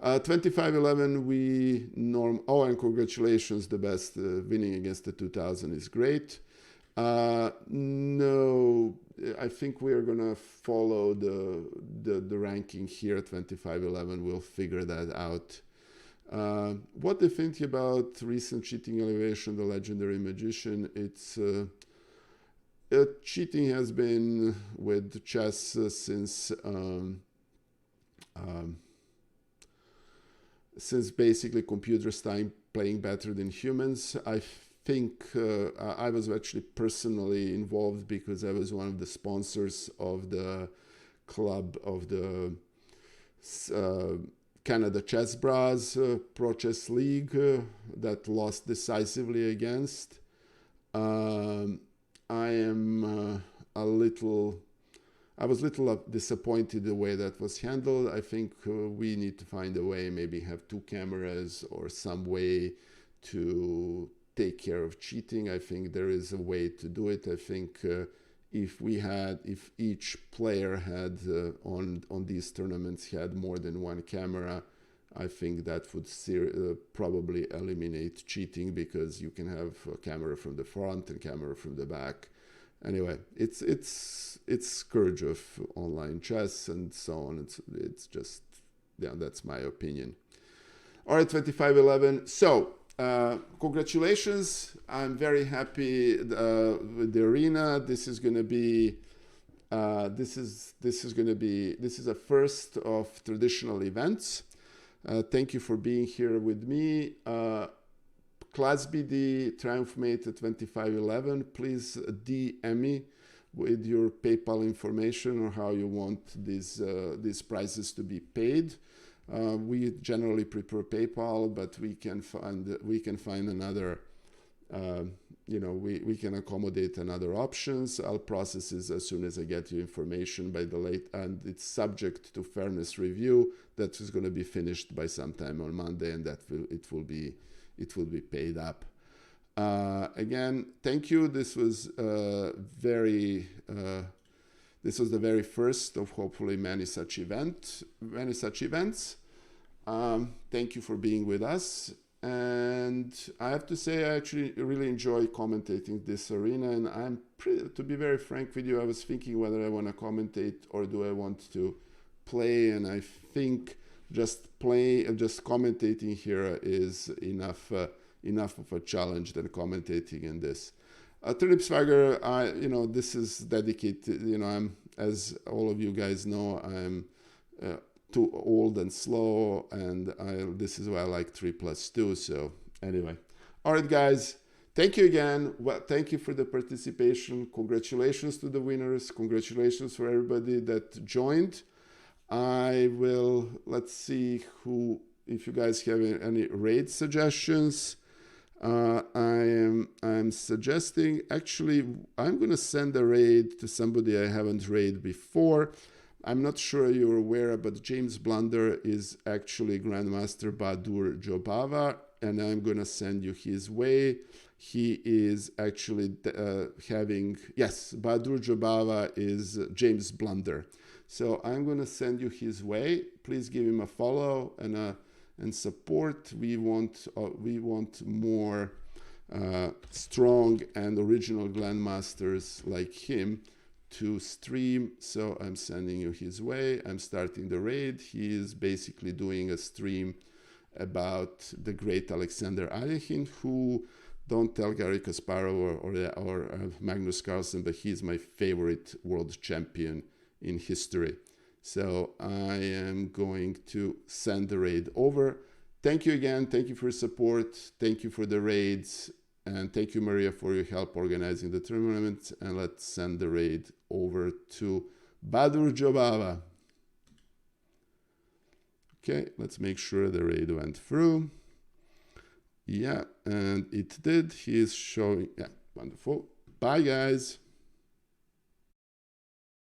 25-11, oh, and congratulations, the best, winning against the 2000 is great. No, I think we're gonna follow the ranking here. 25-11, we'll figure that out. What do you think about recent cheating elevation, the legendary magician? It's cheating has been with chess since basically computers time playing better than humans. I think I was actually personally involved because I was one of the sponsors of the club of the Canada Chess Bras Pro Chess League that lost decisively against. I was a little disappointed the way that was handled. I think we need to find a way, maybe have two cameras or some way to take care of cheating. I think there is a way to do it. I think if each player had on these tournaments had more than one camera, I think that would probably eliminate cheating, because you can have a camera from the front and camera from the back. Anyway, it's scourge of online chess and so on. It's just, yeah, that's my opinion. All right, 25-11. So congratulations. I'm very happy with the arena. This is going to be this is a first of traditional events. Thank you for being here with me. Class BD Triumph Mate at 25-11. Please DM me with your PayPal information or how you want these prizes to be paid. We generally prefer PayPal, but we can find another you know, we can accommodate another options. I'll process it as soon as I get you information by the late, and it's subject to fairness review. That is going to be finished by sometime on Monday, and it will be paid up. Again, thank you. This was this was the very first of hopefully many such events. Thank you for being with us. And I have to say, I actually really enjoy commentating this arena. And to be very frank with you, I was thinking whether I want to commentate or do I want to play. And I think just commentating here is enough of a challenge than commentating in this. Tripswagger, you know, this is dedicated, you know, I'm, as all of you guys know, I'm too old and slow, and this is why I like 3+2. So anyway, all right, guys, thank you again. Well, thank you for the participation. Congratulations to the winners. Congratulations for everybody that joined. Let's see if you guys have any raid suggestions. I'm suggesting, actually, I'm going to send a raid to somebody I haven't raided before. I'm not sure you're aware, but James Blunder is actually Grandmaster Badur Jobava, and I'm going to send you his way. He is actually Badur Jobava is James Blunder. So I'm going to send you his way. Please give him a follow and support. We want more strong and original Grandmasters like him to stream. So I'm sending you his way. I'm starting the raid. He is basically doing a stream about the great Alexander Alekhine, who, don't tell Gary Kasparov or Magnus Carlsen, but he's my favorite world champion in history. So I am going to send the raid over. Thank you again. Thank you for your support. Thank you for the raids. And thank you, Maria, for your help organizing the tournament. And let's send the raid over to Badur Jobava. Okay, let's make sure the raid went through. Yeah, and it did. He is showing. Yeah, wonderful. Bye, guys.